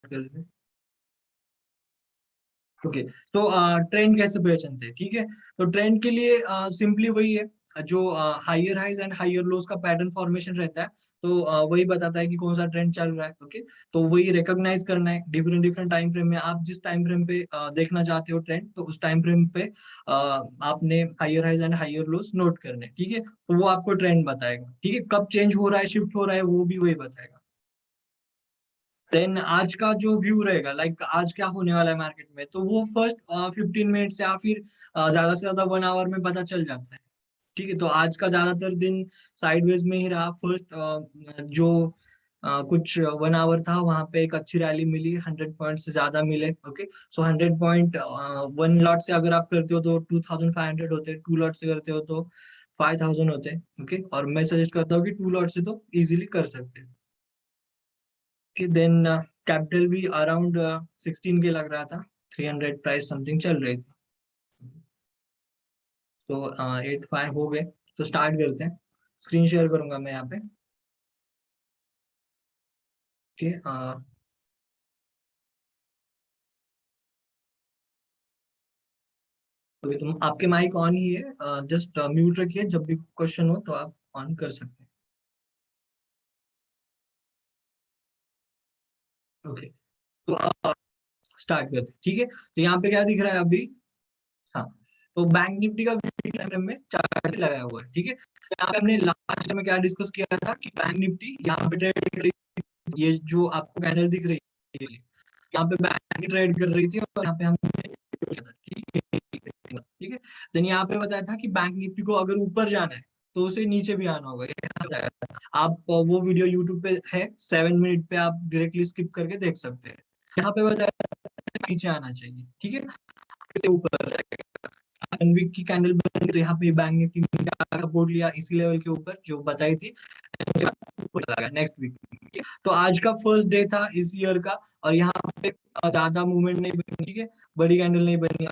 कर देते हैं। ओके, तो ट्रेंड कैसे पहचानते हैं, ठीक है। तो ट्रेंड के लिए सिंपली वही है, जो higher highs and higher lows का पैटर्न फॉर्मेशन रहता है, तो वही बताता है कि कौन सा ट्रेंड चल रहा है। ओके, तो वही रिकॉग्नाइज करना है डिफरेंट डिफरेंट टाइम फ्रेम में। आप जिस टाइम फ्रेम पे देखना चाहते हो ट्रेंड, तो उस टाइम फ्रेम पे आपने higher highs and higher lows note करने हैं, ठीक है। तो वो आपको ट्रेंड बताएगा, ठीक है, कब चेंज हो रहा है, शिफ्ट हो रहा है, वो भी वही बताएगा। देन आज का जो व्यू रहेगा, लाइक आज क्या होने वाला है मार्केट में, तो वो फर्स्ट 15 मिनट या फिर ज्यादा से ज्यादा 1 आवर में पता चल जाता है, ठीक है। तो आज का ज्यादातर दिन साइडवेज में ही रहा। फर्स्ट जो कुछ 1 आवर था, वहां पे एक अच्छी रैली मिली, 100 पॉइंट से ज्यादा मिले। ओके, सो 100 पॉइंट 1 लॉट से अगर आप करते हो तो 2500 होते, 2 लॉट से करते हो तो 5000 होते। ओके, और मैं सजेस्ट करता हूँ कि 2 लॉट से तो इजीली कर सकते हैं। देन कैपिटल भी अराउंड 16 के लग रहा था, 300 प्राइस समथिंग चल रही थी। तो 8-5 हो गए, तो स्टार्ट करते हैं। स्क्रीन शेयर करूंगा मैं यहाँ पे। ओके, तो ये तुम आपके माइक ऑन ही है, जस्ट म्यूट रखिए, जब भी क्वेश्चन हो तो आप ऑन कर सकते हैं। ओके, तो स्टार्ट करते हैं, ठीक है। तो यहाँ पे क्या दिख रहा है अभी। हाँ, तो बैंक निफ्टी का वीकली टाइम फ्रेम में चार्ट लगाया हुआ है, ठीक है। तो यहाँ पे हमने लास्ट में क्या डिस्कस किया था कि बैंक निफ्टी यहाँ पे ट्रेड कर रही थी, ये जो आपको कैंडल दिख रही है, यहाँ पे बैंक ट्रेड कर रही थी, और यहाँ पे हमने ठीक है, ठीक है। देन यहाँ पे बताया था कि बैंक निफ्टी को अगर ऊपर जाना है तो उसे नीचे भी आना होगा, ये बताया था। आप वो वीडियो यूट्यूब पे है, 7 मिनट पे, आप डायरेक्टली स्किप करके देख सकते हैं। यहाँ पे बताया था नीचे आना चाहिए, ठीक है, से ऊपर जाएगा। 1 वीक की कैंडल बनी, तो यहाँ पे बैंक निफ्टी ने क्या सपोर्ट लिया, इसी लेवल के ऊपर जो बताई थी, ऊपर चला गया नेक्स्ट वीक। तो आज का फर्स्ट डे था इस ईयर का, और यहाँ पे ज्यादा मूवमेंट नहीं बनी, ठीक है, बड़ी कैंडल नहीं बनी।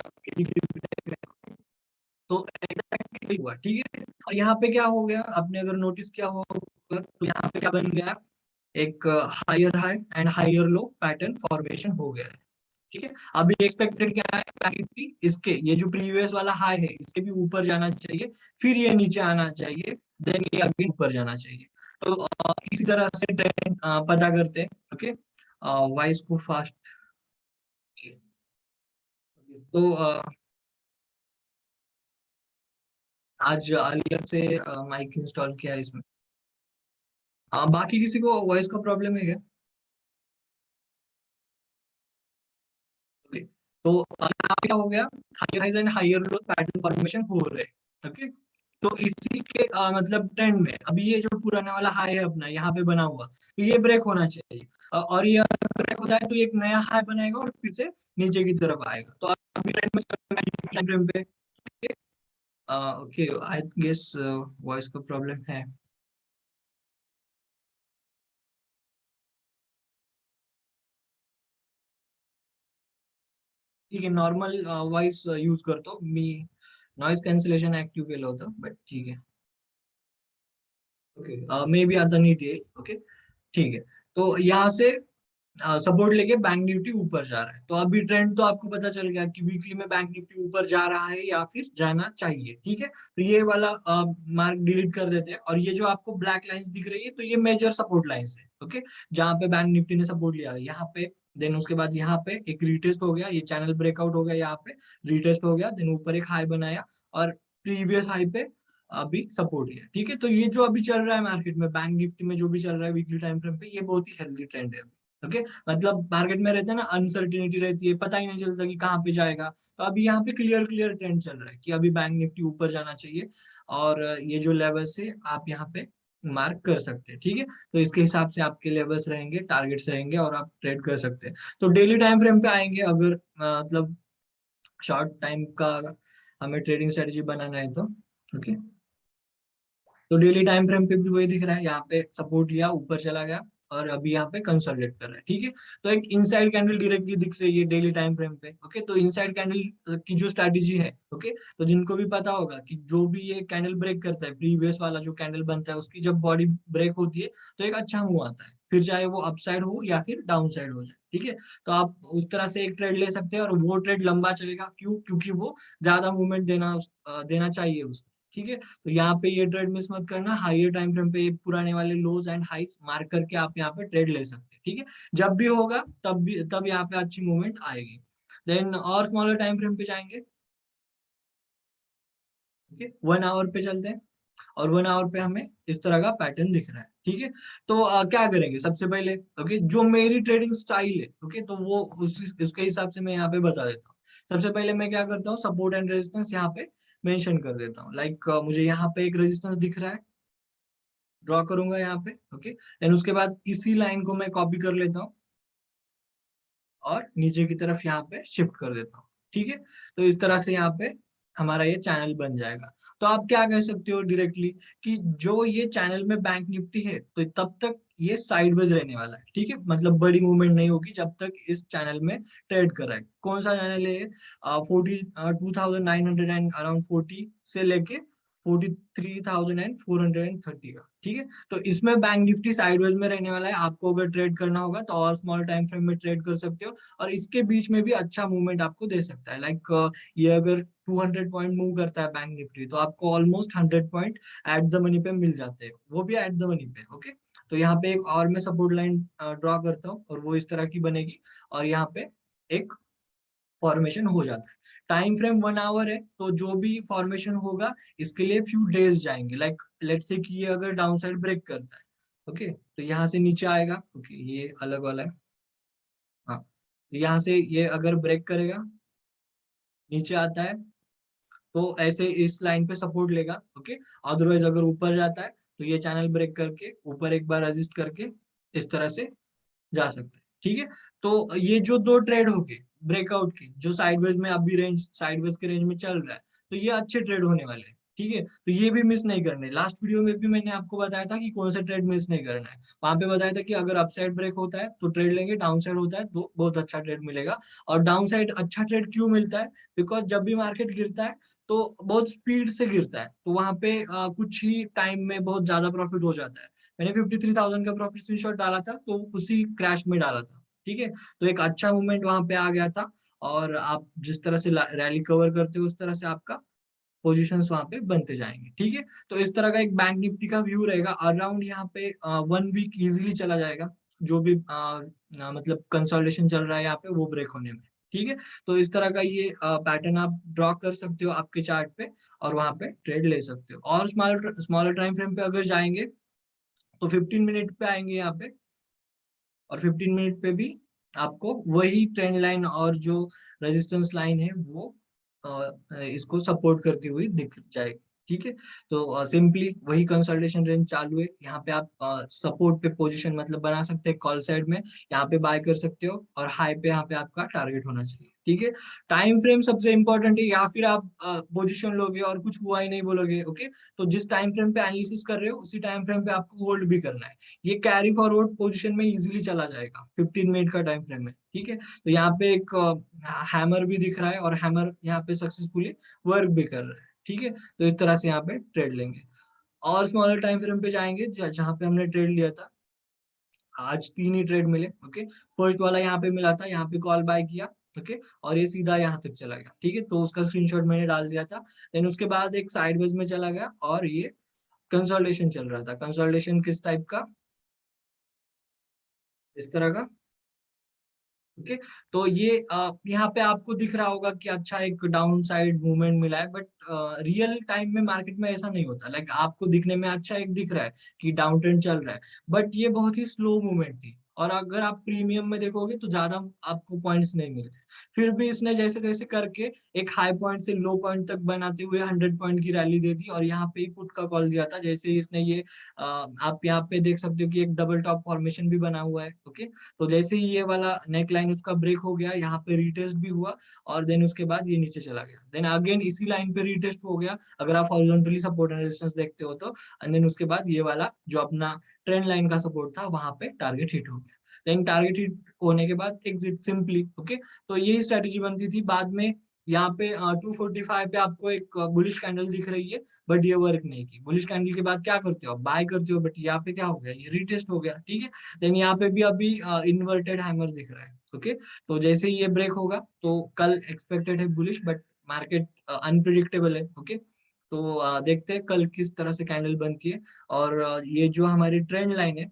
तो exactly हुआ, ठीक है। और यहाँ पे क्या हो गया, आपने अगर नोटिस किया हो तो यहाँ पे क्या बन गया, एक higher high and higher low pattern formation हो गया है, ठीक है। अभी एक्सपेक्टेड क्या है, बैंक निफ्टी इसके, ये जो प्रीवियस वाला हाई है, इसके भी ऊपर जाना चाहिए, फिर ये नीचे आना चाहिए, देन ये अगेन ऊपर जाना चाहिए। तो इसी तरह से ट्रेंड पता करते हैं। ओके, वॉइस को फास्ट। तो आज अलियम से माइक इंस्टॉल किया है इसमें। बाकी किसी को वॉइस का प्रॉब्लम है क्या? ओके, तो यहाँ पे क्या हो गया, higher highs and higher low pattern formation हो रहे हैं। ओके, तो इसी के मतलब ट्रेंड में अभी ये जो पुराना वाला हाई है अपना यहाँ पे बना हुआ, तो ये ब्रेक होना चाहिए। और ये ब्रेक होता है तो एक नया हाई बनाएगा और फिर से नीचे की तरफ आएगा। तो अभी ट्रेंड में टाइम फ्रेम पे, ओके, आई गेस वॉइस का प्रॉब्लम है। ठीक आहे, नॉर्मल वॉइस यूज करतो मी, नॉइज कॅन्सलेशन ऍक्टिव्ह केलं होतं, बट ठीक आहे। ओके, मे बी आता नीट येईल। ओके, ठीक है। तो यहाँ से सपोर्ट लेके बैंक निफ्टी ऊपर जा रहा है, तो अभी ट्रेंड तो आपको पता चल गया कि वीकली में बैंक निफ्टी ऊपर जा रहा है या फिर जाना चाहिए, ठीक है। तो ये वाला मार्क डिलीट कर देते हैं, और ये जो आपको ब्लैक लाइंस दिख रही है, तो ये मेजर सपोर्ट लाइंस है। ओके, जहाँ पे बैंक निफ्टी ने सपोर्ट लिया है यहाँ पे, देन उसके बाद यहाँ पे एक रिटेस्ट हो गया, ये चैनल ब्रेकआउट हो गया, यहाँ पे रिटेस्ट हो गया, देन ऊपर एक हाई बनाया, और प्रीवियस हाई पे अभी सपोर्ट लिया, ठीक है। तो ये जो अभी चल रहा है मार्केट में, बैंक निफ्टी में जो भी चल रहा है वीकली टाइम फ्रेम पे, ये बहुत ही हेल्दी ट्रेंड है। ओके, मतलब मार्केट में रहता है ना, अनसर्टिनिटी रहती है, पता ही नहीं चलता कि कहाँ पे जाएगा। तो अभी यहाँ पे क्लियर क्लियर ट्रेंड चल रहा है कि अभी बैंक निफ्टी ऊपर जाना चाहिए, और ये जो लेवल से आप यहाँ पे मार्क कर सकते हैं, ठीक है। तो इसके हिसाब से आपके लेवल्स रहेंगे, टारगेट्स रहेंगे, और आप ट्रेड कर सकते हैं। तो डेली टाइम फ्रेम पे आएंगे, अगर मतलब शॉर्ट टाइम का हमें ट्रेडिंग स्ट्रेटेजी बनाना है तो। ओके, तो डेली टाइम फ्रेम पे भी वही दिख रहा है, यहाँ पे सपोर्ट लिया, ऊपर चला गया, और अभी यहाँ पे कंसोलिडेट कर रहा है, ठीक है। तो एक इनसाइड कैंडल डायरेक्टली दिख रही है डेली टाइम फ्रेम पे, ओके। तो इनसाइड कैंडल की जो स्ट्रैटेजी है, ओके, तो जिनको भी पता होगा कि जो भी ये कैंडल ब्रेक करता है, प्रीवियस वाला जो कैंडल बनता है उसकी जब बॉडी ब्रेक होती है तो एक अच्छा मूव आता है, फिर चाहे वो अपसाइड हो या फिर डाउन साइड हो जाए, ठीक है। तो आप उस तरह से एक ट्रेड ले सकते हैं और वो ट्रेड लंबा चलेगा, क्यों? क्योंकि वो ज्यादा मूवमेंट देना चाहिए उसको, ठीक है। तो यहाँ पे ये ट्रेड मिस मत करना, हाइयर टाइम फ्रेम पे पुराने वाले लोज एंड हाइस मार्क करके आप यहाँ पे ट्रेड ले सकते हैं, ठीक है। जब भी होगा तब यहाँ पे अच्छी मूवमेंट आएगी। देन और स्मॉलर टाइम फ्रेम पे जाएंगे, ओके, 1 आवर पे चलते हैं। और 1 आवर पे हमें इस तरह का पैटर्न दिख रहा है, ठीक है। तो क्या करेंगे सबसे पहले, ओके, जो मेरी ट्रेडिंग स्टाइल है, ओके, तो वो उसके हिसाब से मैं यहाँ पे बता देता हूँ। सबसे पहले मैं क्या करता हूँ, सपोर्ट एंड रेजिस्टेंस यहाँ पे मेंशन कर देता हूँ। लाइक मुझे यहाँ पे एक रेजिस्टेंस दिख रहा है, ड्रॉ करूंगा यहाँ पे, ओके। देन उसके बाद इसी लाइन को मैं कॉपी कर लेता हूँ और नीचे की तरफ यहाँ पे शिफ्ट कर देता हूँ, ठीक है। तो इस तरह से यहाँ पे हमारा ये चैनल बन जाएगा। तो आप क्या कह सकते हो डायरेक्टली कि जो ये चैनल में बैंक निफ्टी है तो तब तक ये साइडवेज रहने वाला है, ठीक है। मतलब बड़ी मूवमेंट नहीं होगी जब तक इस चैनल में ट्रेड कर रहा है। कौन सा चैनल है? 42,900 एंड अराउंड 40 से लेके 43,430 का, ठीक है। तो इसमें बैंक निफ्टी साइडवेज में रहने वाला है। आपको अगर ट्रेड करना होगा तो और स्मॉल टाइम फ्रेम में ट्रेड कर सकते हो, और इसके बीच में भी अच्छा मूवमेंट आपको दे सकता है। लाइक ये अगर 200 पॉइंट मूव करता है बैंक निफ्टी तो आपको almost 100 point at the money पे मिल जाते हैं, वो भी एट द मनी पे, ओके। तो यहाँ पे एक और मैं सपोर्ट लाइन ड्रॉ करता हूँ और वो इस तरह की बनेगी, और यहाँ पे एक फॉर्मेशन हो जाता है। टाइम फ्रेम 1 आवर है, तो जो भी फॉर्मेशन होगा इसके लिए फ्यू डेज जाएंगे। लाइक लेट्स से कि ये अगर डाउन साइड ब्रेक करता है, ओके, तो यहाँ से नीचे आएगा, ओके, ये अलग वाला है, हाँ। तो यहाँ से ये अगर ब्रेक करेगा, नीचे आता है, तो ऐसे इस लाइन पे सपोर्ट लेगा, ओके। अदरवाइज अगर ऊपर जाता है तो ये चैनल ब्रेक करके ऊपर एक बार रजिस्ट करके इस तरह से जा सकते हैं, ठीक है। तो ये जो दो ट्रेड हो गए ब्रेकआउट की, जो साइडवेज में अभी रेंज साइडवेज के रेंज में चल रहा है, तो ये अच्छे ट्रेड होने वाले हैं, ठीक है। तो ये भी मिस नहीं करने। लास्ट वीडियो में भी मैंने आपको बताया था कि कौन सा ट्रेड मिस नहीं करना है। वहां पे बताया था कि अगर अपसाइड ब्रेक होता है तो ट्रेड लेंगे, डाउन साइड होता है तो बहुत अच्छा ट्रेड मिलेगा। और डाउन साइड अच्छा ट्रेड क्यों मिलता है? बिकॉज जब भी मार्केट गिरता है तो बहुत स्पीड से गिरता है, तो वहां पे कुछ ही टाइम में बहुत ज्यादा प्रॉफिट हो जाता है। मैंने 53,000 का प्रॉफिट स्क्रीनशॉट डाला था, तो उसी क्रैश में डाला था, ठीक है। तो एक अच्छा मूवमेंट वहां पे आ गया था, और आप जिस तरह से रैली कवर करते हो उस तरह से आपका पोजीशंस वहां पे बनते जाएंगे, ठीक है। तो इस तरह का एक बैंक निफ्टी का व्यू रहेगा। अराउंड यहाँ पे 1 वीक इजीली चला जाएगा, जो भी मतलब कंसोलिडेशन चल रहा है यहाँ पे वो ब्रेक होने में, ठीक है। तो इस तरह का ये पैटर्न आप ड्रॉ कर सकते हो आपके चार्ट पे, और वहां पे ट्रेड ले सकते हो। और स्मॉलर स्मॉलर टाइम फ्रेम पे अगर जाएंगे तो 15 मिनट पे आएंगे यहाँ पे, और 15 मिनट पे भी आपको वही ट्रेंड लाइन और जो रेजिस्टेंस लाइन है वो इसको सपोर्ट करती हुई दिख जाएगी, ठीक है। तो सिंपली वही कंसल्टेशन रेंज चालू है, यहाँ पे आप सपोर्ट पे पोजीशन मतलब बना सकते हैं कॉल साइड में, यहाँ पे बाय कर सकते हो, और हाई पे यहाँ पे आपका टारगेट होना चाहिए, ठीक है। टाइम फ्रेम सबसे इंपॉर्टेंट है, या फिर आप पोजीशन लोगे और कुछ हुआ ही नहीं बोलोगे, ओके। तो जिस टाइम फ्रेम पे एनालिसिस कर रहे हो उसी टाइम फ्रेम पे आपको होल्ड भी करना है। ये कैरी फॉरवर्ड पोजीशन में इजीली चला जाएगा 15 मिनट का टाइम फ्रेम में, ठीक है। तो यहाँ पे एक हैमर भी दिख रहा है, और हैमर यहाँ पे सक्सेसफुली वर्क भी कर रहा है, ठीक है। तो इस तरह से यहाँ पे ट्रेड लेंगे। और स्मॉलर टाइम फ्रेम पे जाएंगे जहाँ पे हमने ट्रेड लिया था। आज 3 ही ट्रेड मिले, ओके। फर्स्ट वाला यहाँ पे मिला था, यहाँ पे कॉल बाय किया, ओके, और ये सीधा यहाँ तक चला गया, ठीक है। तो उसका स्क्रीनशॉट मैंने डाल दिया था। देन उसके बाद एक साइडवेज में चला गया, और ये कंसोलिडेशन चल रहा था। कंसोलिडेशन किस टाइप का? इस तरह का, ओके। तो ये यहाँ पे आपको दिख रहा होगा कि अच्छा एक डाउन साइड मूवमेंट मिला है, बट रियल टाइम में मार्केट में ऐसा नहीं होता। लाइक आपको दिखने में अच्छा एक दिख रहा है कि डाउन ट्रेंड चल रहा है, बट ये बहुत ही स्लो मूवमेंट थी, और अगर आप प्रीमियम में देखोगे तो ज्यादा आपको पॉइंट्स नहीं मिलते। फिर भी इसने जैसे तैसे करके एक हाई पॉइंट से लो पॉइंट तक बनाते हुए 100 पॉइंट की रैली दे दी, और यहाँ पे ही पुट का कॉल दिया था। जैसे इसने ये आप यहाँ पे देख सकते हो कि एक डबल टॉप फॉर्मेशन भी बना हुआ है, ओके। तो जैसे ही ये वाला नेक लाइन उसका ब्रेक हो गया, यहाँ पे रीटेस्ट भी हुआ, और देन उसके बाद ये नीचे चला गया। देन अगेन इसी लाइन पे रीटेस्ट हो गया, अगर आप हॉरिजॉन्टली सपोर्ट एंड रेजिस्टेंस देखते हो तो। एंड देन उसके बाद ये वाला जो अपना ट्रेंड लाइन का सपोर्ट था, वहां पे टारगेट हिट हो गया। देन टारगेट हिट होने के बाद एग्जिट सिंपली। ओके, तो यही स्ट्रेटेजी बनती थी। बाद में यहाँ पे 245 पे आपको एक बुलिश कैंडल दिख रही है, बट ये वर्क नहीं की। बुलिश कैंडल के बाद क्या करते हो, बाय करते हो, बट यहाँ पे क्या हो गया, ये रिटेस्ट हो गया। ठीक है, देन यहाँ पे भी अभी इन्वर्टेड हैमर दिख रहा है। ओके, तो जैसे ही ये ब्रेक होगा तो कल एक्सपेक्टेड है बुलिश, बट मार्केट अनप्रिडिक्टेबल है। ओके, तो देखते हैं कल किस तरह से कैंडल बनती है। और ये जो हमारी ट्रेंड लाइन है,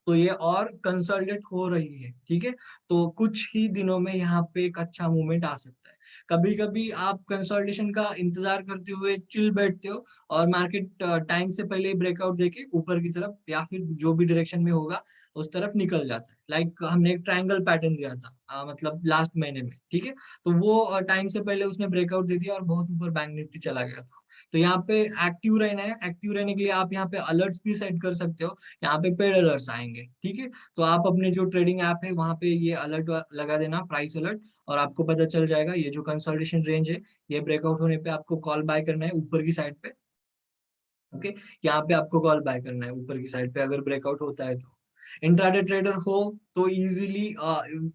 तो ये और कंसोलिडेट हो रही है। ठीक है, तो कुछ ही दिनों में यहाँ पे एक अच्छा मूवमेंट आ सकता है। कभी कभी आप कंसोलिडेशन का इंतजार करते हुए चिल बैठते हो, और मार्केट टाइम से पहले ब्रेकआउट देके ऊपर की तरफ या फिर जो भी डायरेक्शन में होगा उस तरफ निकल जाता है। लाइक हमने एक ट्रायंगल पैटर्न दिया था मतलब लास्ट महीने में। ठीक है, तो वो टाइम से पहले उसने ब्रेकआउट दे दिया और बहुत ऊपर बैंक निफ्टी चला गया था। तो यहाँ पे एक्टिव रहना है। एक्टिव रहने के लिए आप यहाँ पे अलर्ट्स भी सेट कर सकते हो। यहाँ पे पेड अलर्ट्स आएंगे। ठीक है, तो आप अपने जो ट्रेडिंग ऐप है वहां पे ये अलर्ट लगा देना, प्राइस अलर्ट, और आपको पता चल जाएगा ये जो कंसोलिडेशन रेंज है, ये ब्रेकआउट होने पे आपको कॉल बाय करना है ऊपर की साइड पे। ओके, यहाँ पे आपको कॉल बाय करना है ऊपर की साइड पे अगर ब्रेकआउट होता है तो। इंट्राडे ट्रेडर हो तो easily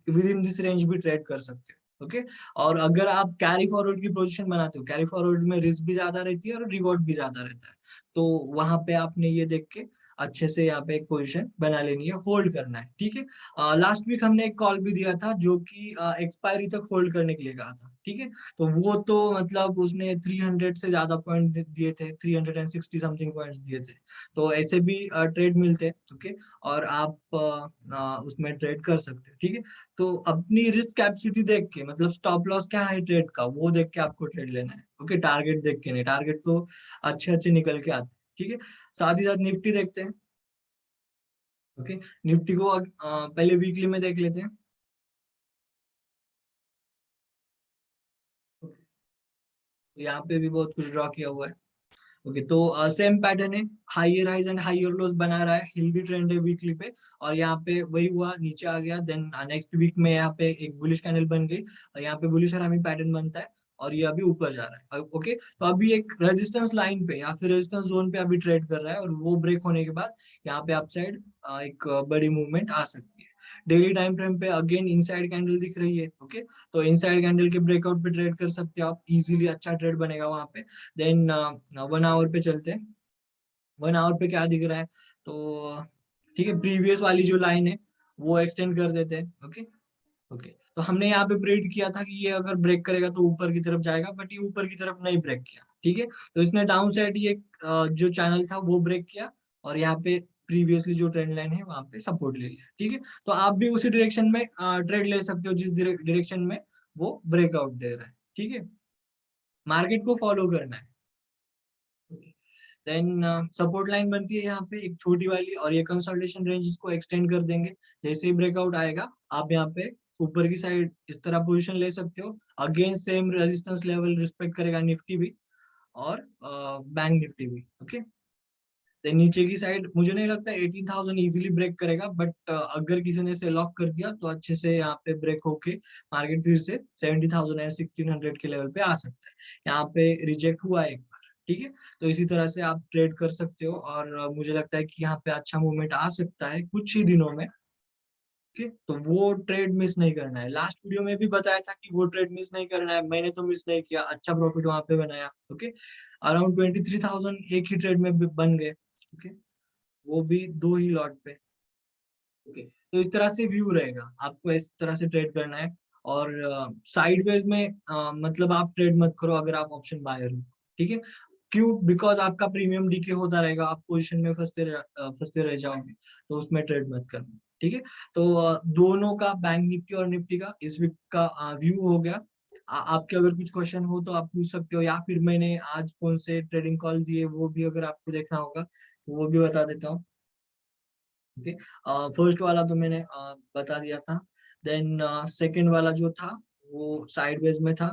with in this range भी ट्रेड कर सकते हो। ओके, और अगर आप कैरी फॉरवर्ड की पोजीशन बनाते हो, कैरी फॉरवर्ड में रिस्क भी ज्यादा रहती है और रिवॉर्ड भी ज्यादा रहता है, तो वहां पे आपने ये देख के अच्छे से यहाँ पे एक पोजीशन बना लेनी है, होल्ड करना है। ठीक है, लास्ट वीक हमने एक कॉल भी दिया था जो कि एक्सपायरी तक होल्ड करने के लिए कहा था। ठीक है, तो वो तो मतलब उसने 300 से ज्यादा पॉइंट दिए थे, 360 समथिंग पॉइंट्स दिए थे। तो ऐसे भी ट्रेड मिलते हैं। ओके, और आप उसमें ट्रेड कर सकते हो। ठीक है, तो अपनी रिस्क कैपेसिटी देख के, मतलब स्टॉप लॉस क्या है ट्रेड का, वो देख के आपको ट्रेड लेना है। ओके, टारगेट देख के नहीं, टारगेट तो अच्छे अच्छे निकल के आते हैं। ठीक है, साथ ही साथ निफ्टी देखते हैं। ओके, निफ्टी को पहले वीकली में देख लेते हैं। Okay, तो यहाँ पे भी बहुत कुछ ड्रॉ किया हुआ है। ओके, तो सेम पैटर्न है, हाइयर हाइज एंड हाइयर लोज बना रहा है, हेल्दी ट्रेंड है वीकली पे। और यहाँ पे वही हुआ, नीचे आ गया। देन नेक्स्ट वीक में यहाँ पे एक बुलिश कैंडल बन गई, और यहाँ पे बुलिश हरामी पैटर्न बनता है, और ये अभी ऊपर जा रहा है। ओके, तो अभी एक रेजिस्टेंस लाइन पे या फिर रेजिस्टेंस जोन पे अभी ट्रेड कर रहा है, और वो ब्रेक होने के बाद यहाँ पे अपसाइड एक बड़ी मूवमेंट आ सकती है। डेली टाइम फ्रेम पे अगेन इनसाइड कैंडल दिख रही है। ओके, तो इनसाइड कैंडल के ब्रेकआउट पे ट्रेड कर सकते हो आप इजीली, अच्छा ट्रेड बनेगा वहां पे। देन 1 आवर पे चलते हैं। 1 आवर पे क्या दिख रहा है, तो ठीक है, प्रीवियस वाली जो लाइन है वो एक्सटेंड कर देते हैं। ओके, ओके, तो हमने यहाँ पे प्रेडिक्ट किया था कि ये अगर ब्रेक करेगा तो ऊपर की तरफ जाएगा, बट ये ऊपर की तरफ नहीं ब्रेक किया। ठीक है, तो इसने डाउन साइड ये जो चैनल था वो ब्रेक किया, और यहाँ पे प्रीवियसली जो ट्रेंड लाइन है वहां पे सपोर्ट ले लिया। ठीक है, तो आप भी उसी डायरेक्शन में ट्रेड ले सकते हो जिस डायरेक्शन में वो ब्रेकआउट दे रहा है। ठीक है, मार्केट को फॉलो करना है। देन सपोर्ट लाइन बनती है यहाँ पे एक छोटी वाली, और ये कंसोलिडेशन रेंज इसको एक्सटेंड कर देंगे। जैसे ही ब्रेकआउट आएगा आप यहाँ पे ऊपर की साइड इस तरह पोजीशन ले सकते हो। Again same resistance level respect करेगा निफ्टी भी, और बैंक निफ्टी भी। ओके, देन नीचे की साइड मुझे नहीं लगता 18,000 इजीली ब्रेक करेगा, बट अगर किसी ने सेल ऑफ कर दिया तो अच्छे से यहाँ पे ब्रेक होके मार्केट फिर से 70,000 एंड 1600 के लेवल पे आ सकता है। यहाँ पे रिजेक्ट हुआ एक बार। ठीक है, तो इसी तरह से आप ट्रेड कर सकते हो, और मुझे लगता है कि यहाँ पे अच्छा मूवमेंट आ सकता है कुछ ही दिनों में। ओके, तो वो ट्रेड मिस नहीं करना है। लास्ट वीडियो में भी बताया था कि वो ट्रेड मिस नहीं करना है, मैंने तो मिस नहीं किया, अच्छा प्रॉफिट वहां पे बनाया। ओके, अराउंड 23,000 एक ही ट्रेड में बन गए। ओके, वो भी 2 ही लॉट पे। ओके, तो इस तरह से व्यू रहेगा, आपको इस तरह से ट्रेड करना है। और साइडवेज में मतलब आप ट्रेड मत करो अगर आप ऑप्शन बायर हो। ठीक है, क्यों, बिकॉज आपका प्रीमियम डीके होता रहेगा, आप पोजीशन में फंसते रह जाओगे, तो उसमें ट्रेड मत करना। ठीक है, तो दोनों का, बैंक निफ्टी और निफ्टी का इस वीक का व्यू हो गया। आपके अगर कुछ क्वेश्चन हो तो आप पूछ सकते हो, या फिर मैंने आज कौन से ट्रेडिंग कॉल दिए वो भी अगर आपको देखना होगा तो वो भी बता देता हूँ। ओके, फर्स्ट वाला तो मैंने बता दिया था। देन सेकंड वाला जो था वो साइडवेज में था,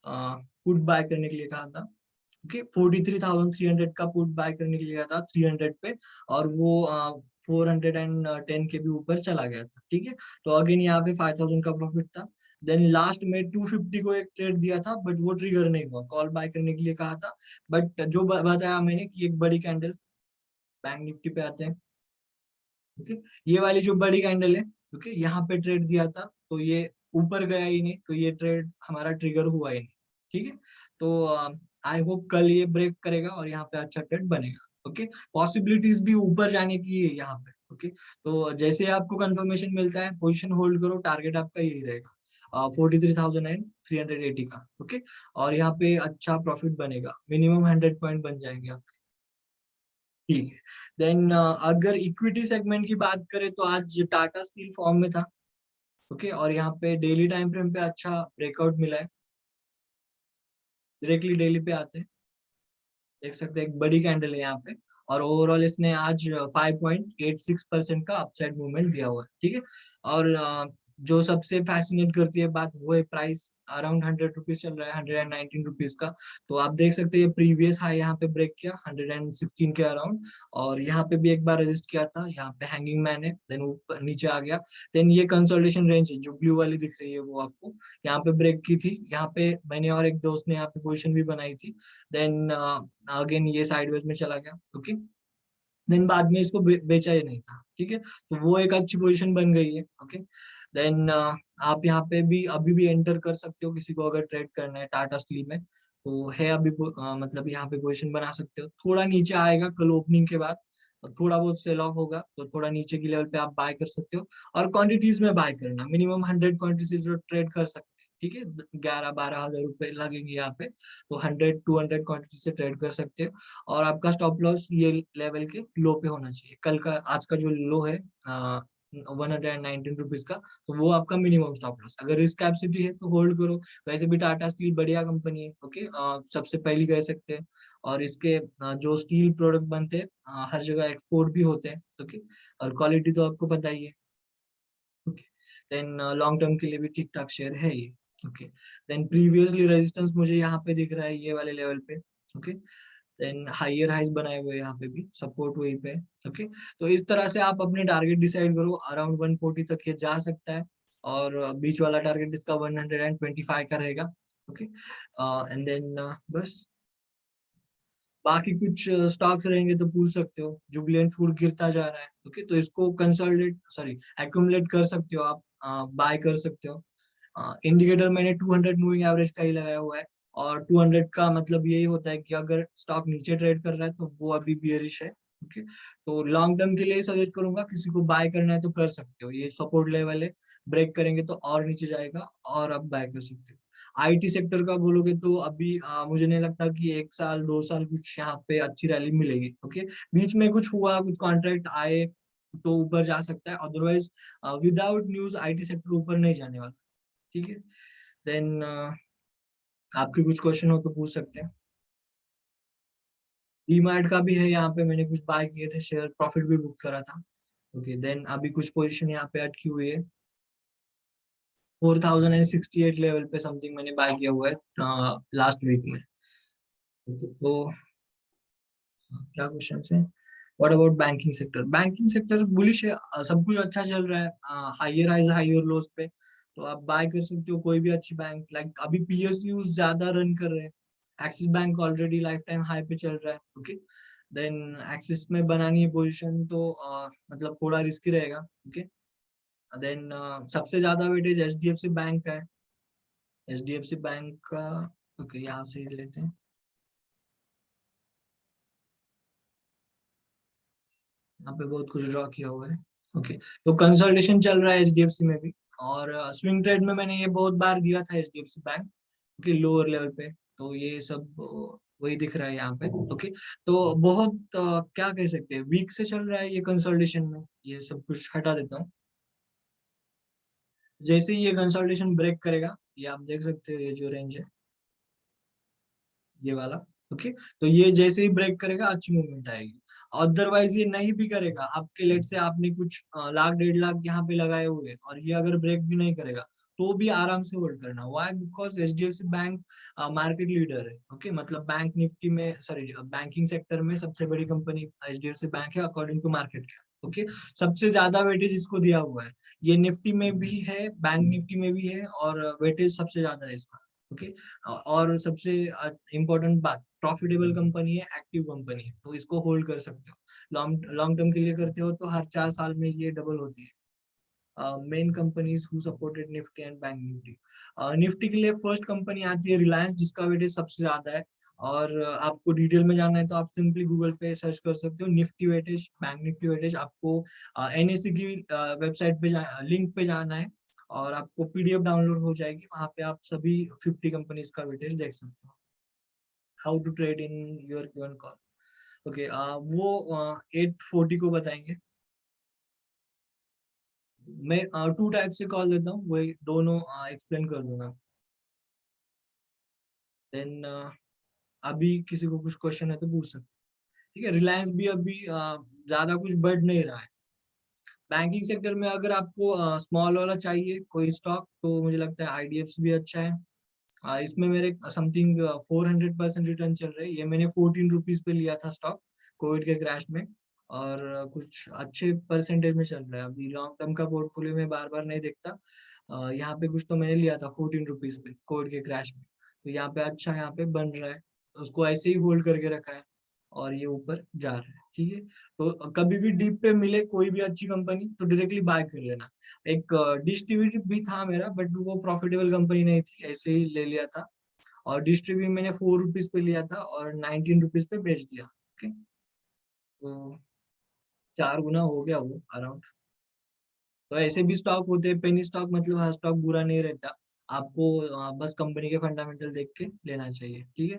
पुट बाय करने के लिए कहा था। ओके, 43,300 का पुट बाय करने के लिए कहा था 300 पे, और वो 410 के भी ऊपर चला गया था। ठीक है, तो अगेन यहाँ पे 5,000 का प्रॉफिट था। देन लास्ट में 250 को एक ट्रेड दिया था, बट वो ट्रिगर नहीं हुआ, कॉल बाय करने के लिए कहा था। बट जो बताया मैंने कि एक बड़ी कैंडल, बैंक निफ्टी पे आते हैं। ओके, ये वाली जो बड़ी कैंडल है, ओके, यहाँ पे ट्रेड दिया था तो ये ऊपर गया ही नहीं, तो ये ट्रेड हमारा ट्रिगर हुआ ही नहीं। ठीक है, तो आई होप कल ये ब्रेक करेगा और यहाँ पे अच्छा ट्रेड बनेगा। ओके, पॉसिबिलिटीज भी ऊपर जाने की है यहाँ पे। ओके, तो जैसे आपको कंफर्मेशन मिलता है पोजीशन होल्ड करो, टारगेट आपका यही रहेगा 43,380 का। ओके, और यहाँ पे अच्छा प्रॉफिट बनेगा, मिनिमम 100 पॉइंट बन जाएंगे आप। ठीक है, देन अगर इक्विटी सेगमेंट की बात करें तो आज टाटा स्टील फॉर्म में था। ओके, और यहाँ पे डेली टाइम फ्रेम पे अच्छा ब्रेकआउट मिला है, डायरेक्टली डेली पे आते हैं, देख सकते हैं एक बड़ी कैंडल है यहाँ पे। और ओवरऑल इसने आज 5.86% का अपसाइड मूवमेंट दिया हुआ है। ठीक है, और जो सबसे फैसिनेट करती है बात वो है प्राइस, अराउंड 100 रुपीज चल रहा है, 119 रुपीज का। तो आप देख सकते हैं प्रीवियस हाई यहाँ पे ब्रेक किया 116 के अराउंड, और यहाँ पे भी एक बार रेजिस्ट किया था, यहाँ पे हैंगिंग मैन है, देन ऊपर नीचे आ गया। देन ये कंसोलिडेशन रेंज है जो ब्लू वाली दिख रही है वो आपको यहाँ पे ब्रेक की थी, यहाँ पे मैंने और एक दोस्त ने यहाँ पे पोजिशन भी बनाई थी। देन अगेन ये साइडवेज में चला गया। ओके, देन बाद में इसको बेचा ही नहीं था। ठीक है, तो वो एक अच्छी पोजीशन बन गई है। ओके, देन आप यहाँ पे भी अभी भी एंटर कर सकते हो, किसी को अगर ट्रेड करना है टाटा स्टील में तो है अभी मतलब यहाँ पे पोजीशन बना सकते हो। थोड़ा नीचे आएगा कल ओपनिंग के बाद, और थोड़ा बहुत सेल ऑफ होगा तो थोड़ा नीचे की लेवल पे आप बाय कर सकते हो, और क्वांटिटीज में बाय करना, मिनिमम 100 क्वांटिटीज ट्रेड कर सकते हैं। ठीक है, 11-12 हज़ार रुपए लगेंगे यहाँ पे, तो 100-200 क्वांटिटी से ट्रेड कर सकते हो। और आपका स्टॉप लॉस ये लेवल के लो पे होना चाहिए, कल का आज का जो लो है 119 रुपीज का, तो वो आपका मिनिमम स्टॉप लॉस। अगर रिस्क कैपेसिटी है तो होल्ड करो, वैसे भी टाटा स्टील बढ़िया कंपनी है। ओके, सबसे पहली कह सकते हैं, और इसके जो स्टील प्रोडक्ट बनते हैं हर जगह एक्सपोर्ट भी होते हैं। ओके, और क्वालिटी तो आपको पता ही है। ओके, देन लॉन्ग टर्म के लिए भी ठीक ठाक शेयर है ये। ओके, देन प्रीवियसली रेजिस्टेंस मुझे यहाँ पे दिख रहा है ये वाले लेवल पे। ओके, देन हायर हाइज बनाए हुए यहाँ पे भी सपोर्ट वहीं पे। ओके, तो इस तरह से आप अपने टारगेट डिसाइड करो, अराउंड 140 तक ये जा सकता है, और बीच वाला टारगेट इसका 125 का रहेगा। ओके, एंड देन बस बाकी कुछ स्टॉक्स रहेंगे तो पूछ सकते हो। जुबिलेंट फूड गिरता जा रहा है, ओके, तो इसको कंसोलिडेट सॉरी एक्यूमुलेट कर सकते हो आप, बाय कर सकते हो। इंडिकेटर मैंने 200 मूविंग एवरेज का ही लगाया हुआ है, और 200 का मतलब यही होता है कि अगर स्टॉक नीचे ट्रेड कर रहा है तो वो अभी बियरिश है। ओके, तो लॉन्ग टर्म के लिए सजेस्ट करूंगा, किसी को बाय करना है तो कर सकते हो, ये सपोर्ट लेवल है, ब्रेक करेंगे तो और नीचे जाएगा और आप बाय कर सकते हो। आईटी सेक्टर का बोलोगे तो अभी मुझे नहीं लगता कि 1 साल 2 साल कुछ यहाँ पे अच्छी रैली मिलेगी। ओके, बीच में कुछ हुआ, कुछ कॉन्ट्रैक्ट आए तो ऊपर जा सकता है, otherwise without news IT sector ऊपर नहीं जाने वाला। ठीक है, देन आपके कुछ क्वेश्चन हो तो पूछ सकते हैं। डीमार्ट का भी है, यहाँ पे मैंने कुछ बाय किए थे शेयर, प्रॉफिट भी बुक करा था। ओके, देन अभी कुछ पोजीशन यहाँ पे अटकी हुई है, 4068 लेवल पे समथिंग मैंने बाय किया हुआ है लास्ट वीक में। ओके, तो क्या क्वेश्चन है? What about banking sector? Banking sector bullish है, सब कुछ अच्छा चल रहा है, हायर हाइज हायर लोज पे, तो आप बाय कर सकते हो कोई भी अच्छी बैंक। लाइक अभी पीएसयू ज्यादा रन कर रहे हैं, axis bank already life time high पे चल रहा है। ओके, देन एक्सिस में बनानी है पोजीशन तो मतलब थोड़ा रिस्की रहेगा। ओके, देन सबसे ज्यादा वेटेज एचडीएफसी बैंक का है, एचडीएफसी बैंक का। ओके, यहाँ से लेते हैं, यहाँ पे बहुत कुछ ड्रॉ किया हुआ है। ओके, तो कंसल्टेशन चल रहा है एचडीएफसी में भी, और स्विंग ट्रेड में मैंने ये बहुत बार दिया था एचडीएफसी बैंक के लोअर लेवल पे, तो ये सब वही दिख रहा है यहाँ पे। ओके, तो बहुत क्या कह सकते हैं, वीक से चल रहा है ये कंसल्टेशन में, ये सब कुछ हटा देता हूँ। जैसे ही ये कंसल्टेशन ब्रेक करेगा, ये आप देख सकते हो, ये जो रेंज है ये वाला। ओके, तो ये जैसे ही ब्रेक करेगा अच्छी मूवमेंट आएगी, अदरवाइज ये नहीं भी करेगा, आपके लेट से आपने कुछ लाख 1.5 लाख यहाँ पे लगाए हुए और ये अगर ब्रेक भी नहीं करेगा तो भी आराम से होल्ड करना। Why? Because HDFC bank market leader है। ओके, मतलब बैंक निफ्टी में सॉरी बैंकिंग सेक्टर में सबसे बड़ी कंपनी एचडीएफसी बैंक है according to market cap. Okay, सबसे ज्यादा वेटेज इसको दिया हुआ है, ये निफ्टी में भी है, बैंक निफ्टी में भी है, और वेटेज सबसे ज्यादा है इसका। ओके, और सबसे इम्पोर्टेंट बात, प्रॉफिटेबल कंपनी है, एक्टिव कंपनी है, तो इसको होल्ड कर सकते हो। लॉन्ग लॉन्ग टर्म के लिए करते हो तो हर 4 साल में ये डबल होती है। Main companies who supported Nifty and bank Nifty. Nifty के लिए फर्स्ट कंपनी आती है रिलायंस, जिसका वेटेज सबसे ज्यादा है। और आपको डिटेल में जानना है तो आप सिंपली गूगल पे सर्च कर सकते हो Nifty weightage, bank Nifty weightage. आपको एनएससी की वेबसाइट पे लिंक पे जाना है और आपको पीडीएफ डाउनलोड हो जाएगी, वहां पे आप सभी 50 कंपनीज का वेटेज देख सकते हो। How to trade in your given call. Okay, वो 840 को बताएंगे। मैं 2 टाइप से कॉल देता हूँ, वही दोनों एक्सप्लेन कर दूंगा। देन अभी किसी को कुछ क्वेश्चन है तो पूछ सकते। ठीक है, रिलायंस भी अभी ज्यादा कुछ बढ़ नहीं रहा है। बैंकिंग सेक्टर में अगर आपको स्मॉल वाला चाहिए कोई स्टॉक, तो मुझे लगता है आईडीएफसी भी अच्छा है। इसमें मेरे समथिंग 400% रिटर्न चल रहे हैं। ये मैंने 14 रुपीज पे लिया था स्टॉक कोविड के क्रैश में, और कुछ अच्छे परसेंटेज में चल रहा है। अभी लॉन्ग टर्म का पोर्टफोलियो में बार बार नहीं देखता। यहाँ पे कुछ तो मैंने लिया था 14 रुपीज पे कोविड के क्रैश में, तो यहाँ पे अच्छा यहाँ पे बन रहा है, तो उसको ऐसे ही होल्ड करके रखा है और ये ऊपर जा रहा है। ठीक है, तो कभी भी डीप पे मिले कोई भी अच्छी कंपनी तो डायरेक्टली बाय कर लेना। एक डिश टीवी भी था मेरा, बट वो प्रॉफिटेबल कंपनी नहीं थी, ऐसे ही ले लिया था। और डिश टीवी मैंने 4 रुपीज पे लिया था और 19 रुपीज पे बेच दिया। ओके, तो 4 गुना हो गया वो अराउंड। तो ऐसे भी स्टॉक होते हैं पेनी स्टॉक, मतलब हर स्टॉक बुरा नहीं रहता। आपको बस कंपनी के फंडामेंटल देख के लेना चाहिए। ठीक है,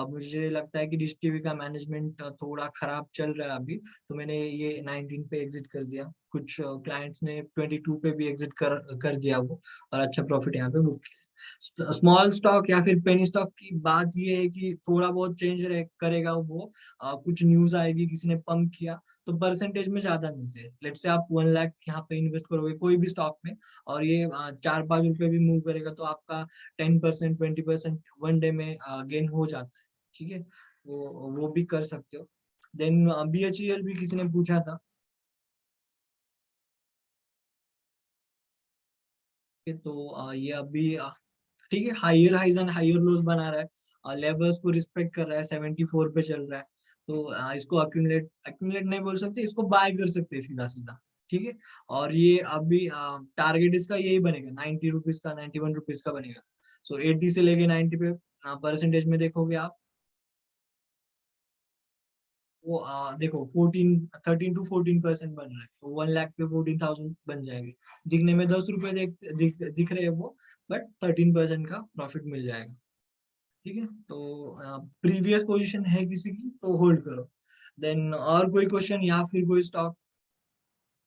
मुझे लगता है कि डिश टीवी का मैनेजमेंट थोड़ा खराब चल रहा है अभी, तो मैंने ये 19 पे एग्जिट कर दिया। कुछ क्लाइंट्स ने 22 पे भी एग्जिट कर दिया वो, और अच्छा प्रॉफिट यहाँ पे बुक किया। स्मॉल स्टॉक या फिर पेनी स्टॉक की बात ये है कि थोड़ा बहुत चेंज करेगा वो। कुछ न्यूज आएगी किसी ने पंप किया तो परसेंटेज में ज्यादा मिलते हैं। लेट्स से आप 1 लाख यहाँ पे इन्वेस्ट करोगे कोई भी स्टॉक में, और ये 4-5 रुपए भी मूव करेगा तो आपका 10%, 20% वन डे में गेन हो जाता है। ठीक है, वो भी कर सकते हो। देन बीएचईएल भी किसी ने पूछा था कि तो ये अभी ठीक है, higher highs and higher lows बना रहा है, लेवल्स को रिस्पेक्ट कर रहा है, 74 पे चल रहा है। तो इसको अक्यूमुलेट अक्यूमुलेट नहीं बोल सकते, इसको बाय कर सकते हैं सीधा सीधा। ठीक है, और ये अभी टारगेट इसका यही बनेगा 90 रुपीज का, 91 रुपीज का बनेगा। सो 80 से लेके 90 पे परसेंटेज में देखोगे आप, वो देखो 13 to 14% बन रहा है, तो 1 लाख पे 14,000 बन जाएंगे। दिखने में 10 रुपए दिख रहे हैं वो, बट 13% का प्रॉफिट मिल जाएगा। ठीक है, तो प्रीवियस पोजीशन है किसी की तो होल्ड करो। देन और कोई क्वेश्चन या फिर कोई स्टॉक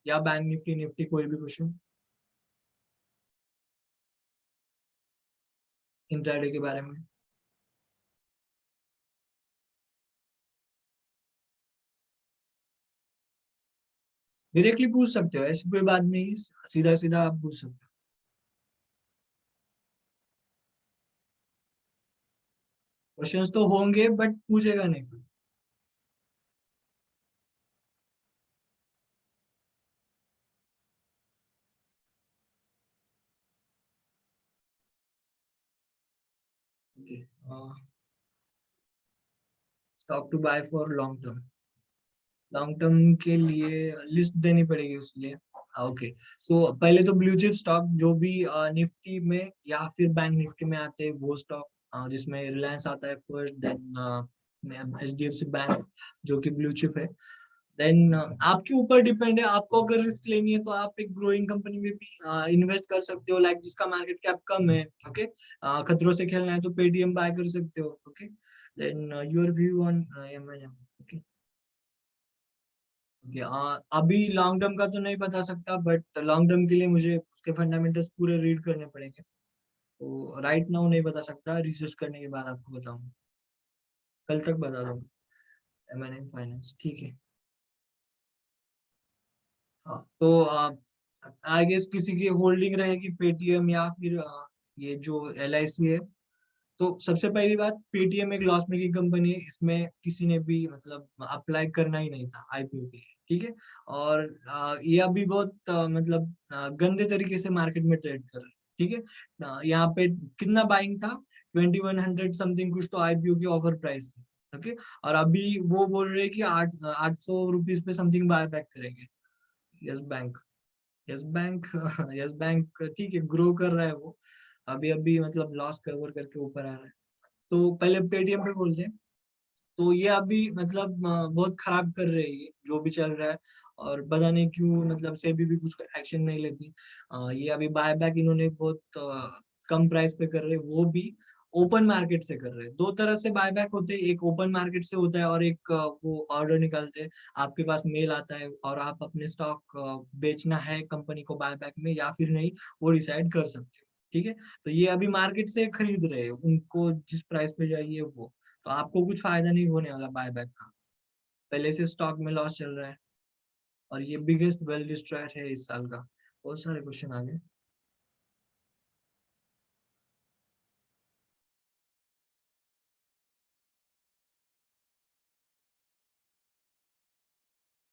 या बैंक निफ्टी निफ्टी कोई भी क्वेश्चन इंट्राडे के बारे में डायरेक्टली पूछ सकते हो, ऐसी कोई बात नहीं है, सीधा सीधा आप पूछ सकते हो। क्वेश्चंस तो होंगे बट पूछेगा नहीं कोई। Stock to buy for long term, long term के लिए लिस्ट देनी पड़ेगी उसके लिए। ओके, सो पहले तो ब्लू चिप स्टॉक जो भी निफ्टी में या फिर बैंक निफ्टी में आते हैं वो स्टॉक, जिसमें रिलायंस आता है फर्स्ट, देन एचडीएफसी बैंक जो कि ब्लू चिप है। देन आपके ऊपर डिपेंड है, आपको अगर रिस्क लेनी है तो आप एक ग्रोइंग कंपनी में भी इन्वेस्ट कर सकते हो, लाइक जिसका मार्केट कैप कम है। ओके, खतरों से खेलना है तो पेटीएम बाय कर सकते हो। Okay, then your view on M N M. अभी लॉन्ग टर्म का तो नहीं बता सकता, बट लॉन्ग टर्म के लिए मुझे उसके फंडामेंटल्स पूरे रीड करने पड़ेंगे, तो राइट नाउ नहीं बता सकता, रिसर्च करने के बाद आपको बताऊंगा, कल तक बता दूंगा। एमएनएम फाइनेंस, ठीक है। हाँ, तो आई गेस किसी की होल्डिंग रहेगी पेटीएम या फिर ये जो एलआईसी है। तो सबसे पहली बात, पेटीएम एक लॉस मेकिंग कंपनी है, इसमें किसी ने भी मतलब अप्लाई करना ही नहीं था आईपीओ के लिए। ठीक है, और ये अभी बहुत मतलब गंदे तरीके से मार्केट में ट्रेड कर रहे हैं। ठीक है, यहाँ पे कितना बाइंग था, 2100 समथिंग कुछ तो आईपीओ की ऑफर प्राइस थी। ओके। और अभी वो बोल रहे हैं कि 800 रुपीज पे समथिंग बाय बैक करेंगे। Yes bank. Yes bank. Yes bank ठीक है, ग्रो कर रहा है वो। अभी अभी मतलब लॉस कवर करके ऊपर आ रहा है। तो पहले पेटीएम पे बोलते हैं। तो ये अभी मतलब बहुत खराब कर रहे हैं ये जो भी चल रहा है। और पता नहीं क्यों मतलब सेबी भी कुछ एक्शन नहीं लेती। ये अभी बाय बैक इन्होंने बहुत कम प्राइस पे कर रहे हैं, वो भी ओपन मार्केट से कर रहे हैं। दो तरह से बाय बैक होते हैं, एक ओपन मार्केट से होता है और एक वो ऑर्डर निकालते हैं। आपके पास मेल आता है और आप अपने स्टॉक बेचना है कंपनी को बाय बैक में या फिर नहीं, वो डिसाइड कर सकते हो। ठीक है। तो ये अभी मार्केट से खरीद रहे हैं, उनको जिस प्राइस पे चाहिए वो। तो आपको कुछ फायदा नहीं होने वाला बायबैक का। पहले से स्टॉक में लॉस चल रहा है और ये बिगेस्ट वेल डिस्ट्रॉयर है इस साल का। बहुत सारे क्वेश्चन आ गए।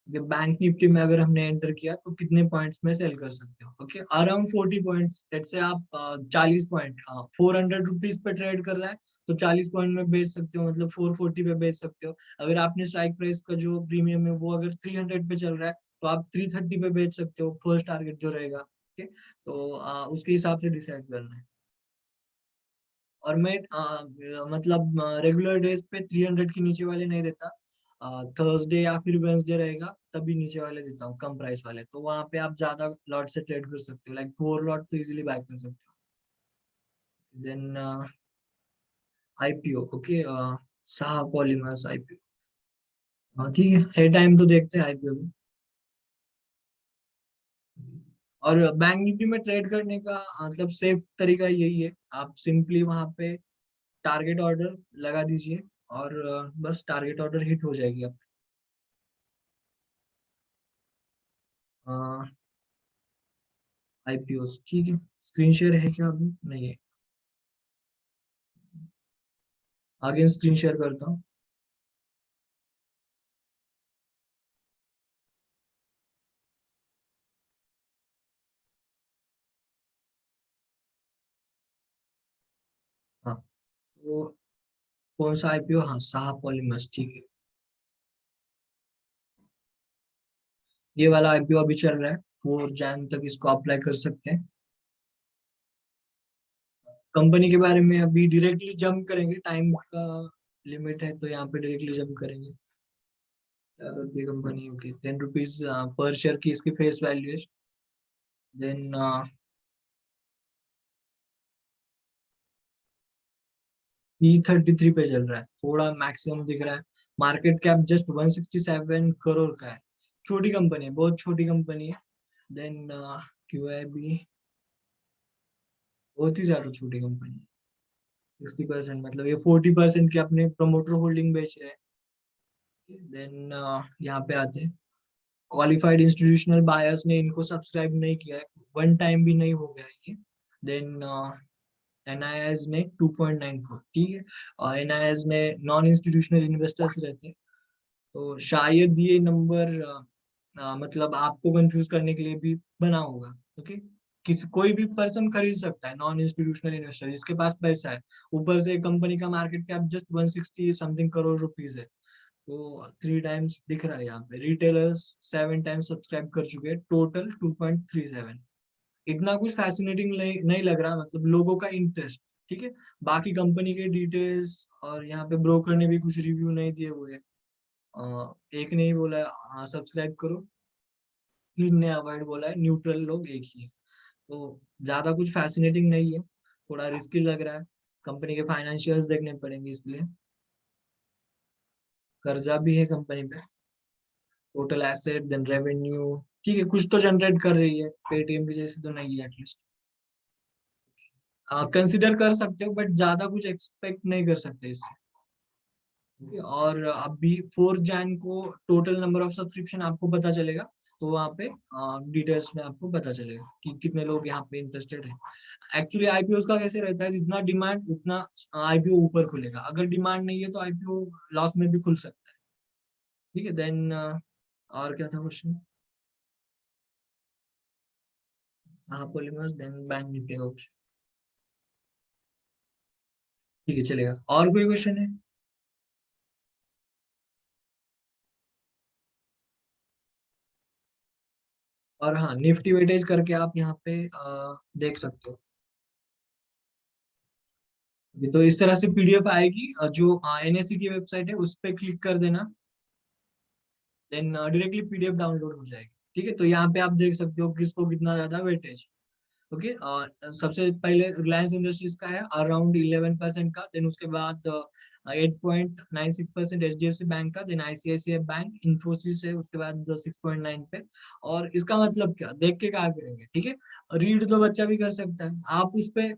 बैंक निफ्टी में अगर हमने एंटर किया तो कितने पॉइंट्स में सेल कर सकते हो? Okay, around 40 points. Let's say आप 40 पॉइंट, 400 रुपीज पे ट्रेड कर रहा है तो 40 पॉइंट में बेच सकते हो, मतलब 440 पे बेच सकते हो। अगर आपने स्ट्राइक प्राइस का जो प्रीमियम है वो अगर 300 पे चल रहा है तो आप 330 पे बेच सकते हो, फर्स्ट टारगेट जो रहेगा। ओके। तो उसके हिसाब से डिसाइड करना है। और मैं मतलब रेगुलर डेज पे 300 के नीचे वाले नहीं देता। थर्सडे या फिर वेंसडे रहेगा तभी नीचे वाले देता हूँ, कम प्राइस वाले। तो वहां पे आप ज्यादा लॉट से ट्रेड कर सकते हो, लाइक 4 लॉट तो इजीली बाय कर सकते हो। Then IPO. Okay. Saha polymers IPO. हाँ ठीक है टाइम तो देखते हैं आईपीओ में। और बैंक निफ्टी में ट्रेड करने का मतलब सेफ तरीका यही है, आप सिंपली वहां पे टारगेट ऑर्डर लगा दीजिए और बस टारगेट ऑर्डर हिट हो जाएगी आप। आईपीओ ठीक है। स्क्रीन शेयर है क्या? अभी नहीं है। आगे स्क्रीन शेयर करता हूँ। हाँ। तो कौन सा आईपीओ? हाँ, साहा पॉलीमर्स ठीक है। ये वाला आईपीओ अभी चल रहा है, 4 जैन तक इसको अप्लाई कर सकते हैं। कंपनी के बारे में अभी डायरेक्टली जंप करेंगे, टाइम का लिमिट है तो यहाँ पे डायरेक्टली जंप करेंगे। क्या करती है company? Okay, 10 rupees per share की इसकी फेस वैल्यू है। देन P33 पे चल रहा है, थोड़ा मैक्सिमम दिख रहा है। मार्केट कैप जस्ट 167 करोड़ का है। छोटी कंपनी है, बहुत छोटी कंपनी है। देन QIB बहुत ही ज्यादा छोटी कंपनी है। 60%, मतलब ये 40% के अपने प्रमोटर होल्डिंग बेच रहे हैं। देन यहाँ पे आते हैं, क्वालिफाइड इंस्टीट्यूशनल बायर्स ने इनको सब्सक्राइब नहीं किया है, वन टाइम भी नहीं हो गया है ये। देन NIS ने 2.94, ठीक है। और NIS ने नॉन इंस्टीट्यूशनल इन्वेस्टर्स रहते हैं, तो शायद ये नंबर मतलब आपको कंफ्यूज करने के लिए भी बना होगा। ओके। कोई भी पर्सन खरीद सकता है, नॉन इंस्टीट्यूशनल इन्वेस्टर जिसके पास पैसा है। ऊपर से कंपनी का market cap just 160 something crore rupees है। तो 3 टाइम्स दिख रहा है यहाँ पे। रिटेलर्स 7 टाइम्स सब्सक्राइब कर चुके हैं, टोटल 2.37। इतना कुछ फैसिनेटिंग नहीं लग रहा, मतलब लोगों का इंटरेस्ट। ठीक है। बाकी कंपनी के डिटेल्स और यहाँ पे ब्रोकर ने भी कुछ रिव्यू नहीं दिए हुए हैं। एक ने ही बोला सब्सक्राइब करो, 3 ने अवॉइड बोला है, न्यूट्रल लोग एक ही है। तो ज्यादा कुछ फैसिनेटिंग नहीं है, थोड़ा रिस्की लग रहा है। कंपनी के फाइनेंशियल्स देखने पड़ेंगे इसलिए। कर्जा भी है कंपनी पे, टोटल एसेट देन रेवेन्यू। ठीक है, कुछ तो जनरेट कर रही है, पेटीएम की जैसे तो नहीं है एटलीस्ट। कंसिडर कर सकते हो बट ज्यादा कुछ एक्सपेक्ट नहीं कर सकते इससे। और अभी 4 जैन को टोटल नंबर ऑफ सब्सक्रिप्शन आपको पता चलेगा, तो वहाँ पे डिटेल्स में आपको पता चलेगा कि कितने लोग यहाँ पे इंटरेस्टेड है। एक्चुअली आईपीओ का कैसे रहता है, जितना डिमांड उतना आईपीओ ऊपर खुलेगा, अगर डिमांड नहीं है तो आईपीओ लॉस में भी खुल सकता है। ठीक है। देन और क्या था क्वेश्चन? हाँ, पॉलीमर्स देन बैंक निफ्टी का क्वेश्चन। ठीक है चलेगा। और कोई क्वेश्चन है? और हाँ, निफ्टी वेटेज करके आप यहाँ पे देख सकते हो। तो इस तरह से पीडीएफ आएगी, जो एनएससी की वेबसाइट है उस पर क्लिक कर देना, देन डायरेक्टली पीडीएफ डाउनलोड हो जाएगी। ठीक है, तो यहाँ पे आप देख सकते हो किसको कितना ज्यादा वेटेज। ओके, सबसे पहले रिलायंस इंडस्ट्रीज का है अराउंड 11% का, देन उसके बाद 8.96% एचडीएफसी बैंक का, देन आईसीआईसीआई बैंक, इंफोसिस है उसके बाद 6.9 पे। और इसका मतलब क्या देख के क्या करेंगे, ठीक है, रीड तो बच्चा भी कर सकता है, आप उस पे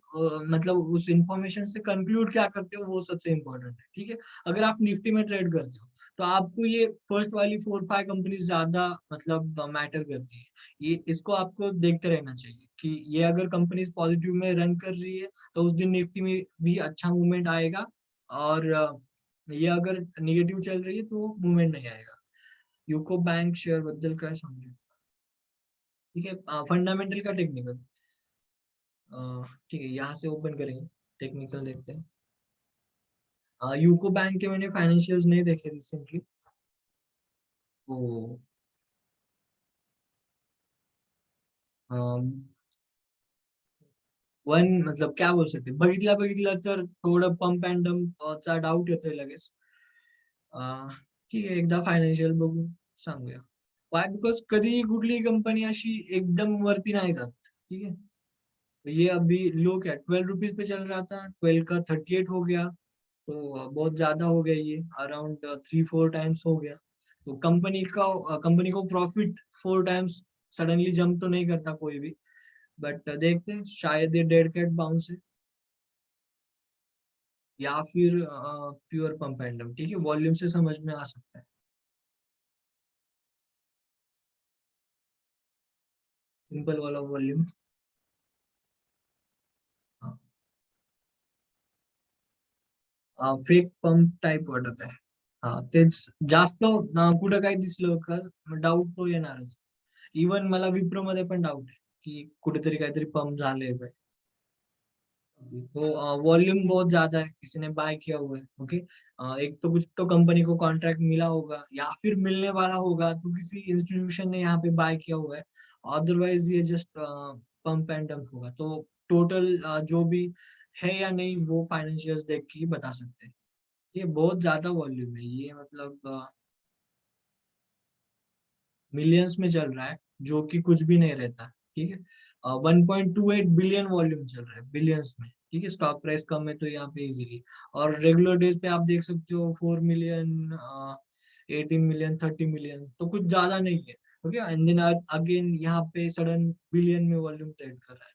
मतलब उस इंफॉर्मेशन से कंक्लूड क्या करते हो वो सबसे इंपॉर्टेंट है। ठीक है, अगर आप निफ्टी में ट्रेड करते हो तो आपको ये फर्स्ट वाली 4-5 कंपनीज ज्यादा मतलब मैटर करती है। ये इसको आपको देखते रहना चाहिए कि ये अगर कंपनी पॉजिटिव में रन कर रही है तो उस दिन निफ्टी में भी अच्छा मूवमेंट आएगा, और ये अगर निगेटिव चल रही है तो मूवमेंट नहीं आएगा। यूको बैंक शेयर बद्दल काय समजू, ठीक है, फंडामेंटल का टेक्निकल, ठीक है, यहाँ से ओपन करेंगे, टेक्निकल देखते हैं। यूको बैंक के मैंने फाइनेंशियल्स नहीं देखे रिसेंटली। तो वन मतलब काय बोलू शकते, बघितलं तर थोडं पंप अँड डम्प चा डाऊट येतोय लगेच. ठीक आहे, एकदा फायनान्शियल बघून सांगूया. वाय बिकॉज कधी कुठलीही कंपनी अशी एकदम वरती नहीं जात. ठीक है, तो ये अभी लो क्या 12 रुपीज पे चल रहा था, 12 का 38 हो गया, तो बहुत ज्यादा हो गया, ये अराउंड 3-4 टाइम्स हो गया। तो कंपनी को प्रॉफिट 4 टाइम्स सडनली जंप तो नहीं करता कोई भी, बट देखते हैं, शायद ये डेड कैट बाउंस है या फिर प्योर पंप एंडम। ठीक है, वॉल्यूम से समझ में आ सकता है, सिंपल वाला वॉल्यूम। फेक पंप टाइप वाटत आहे. तेच जास्त कुठं काही दिसलं का डाऊट तो येणारच. इवन मला विप्रो मध्ये पण डाऊट आहे की कुठेतरी काहीतरी पंप झाले. तो वॉल्यूम बहुत ज्यादा है, किसी ने बाय किया हुआ है। ओके, एक तो कुछ तो कंपनी को कॉन्ट्रैक्ट मिला होगा या फिर मिलने वाला होगा, तो किसी इंस्टीट्यूशन ने यहाँ पे बाय किया हुआ है। अदरवाइज ये जस्ट पंप एंड डंप होगा। तो टोटल जो भी है या नहीं वो फाइनेंशियल्स देख के ही बता सकते हैं। ये बहुत ज्यादा वॉल्यूम है, ये मतलब मिलियंस में चल रहा है, जो कि कुछ भी नहीं रहता। ठीक है, 1.28 बिलियन वॉल्यूम चल रहा है बिलियंस में। ठीक है, स्टॉक प्राइस कम है तो यहाँ पे इजीली, और रेगुलर डेज पे आप देख सकते हो 4 मिलियन, 18 मिलियन, 30 मिलियन, तो कुछ ज्यादा नहीं है। ओके, एंड देन अगेन यहाँ पे सडन बिलियन में वॉल्यूम ट्रेड कर रहा है,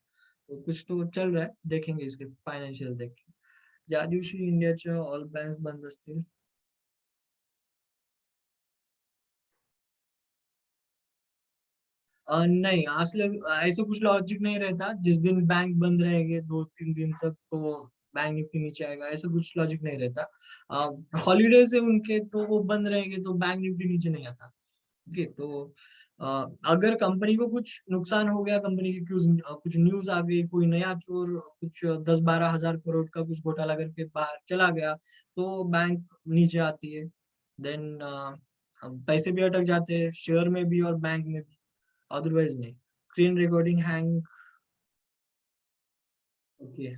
तो कुछ तो चल रहा है, देखेंगे इसके फाइनेंशियल देख के. ज्या दिवशी इंडियाच्या ऑल बँक्स बंद असतील. नहीं, असलं ऐसा कुछ लॉजिक नहीं रहता, जिस दिन बैंक बंद रहेंगे 2-3 दिन तक तो बैंक निफ्टी नीचे आएगा, ऐसा कुछ लॉजिक नहीं रहता। हॉलीडेज है उनके तो वो बंद रहेंगे तो बैंक निफ्टी नीचे नहीं आता। ओके, तो अ, अगर कंपनी को कुछ नुकसान हो गया, कंपनी की कुछ न्यूज आ गई, कोई नया चोर कुछ 10-12 हजार करोड़ का कुछ घोटाला करके बाहर चला गया, तो बैंक नीचे आती है। देन पैसे भी अटक जाते हैं, शेयर में भी और बैंक में भी, अदरवाइज नहीं। Screen recording hang, okay.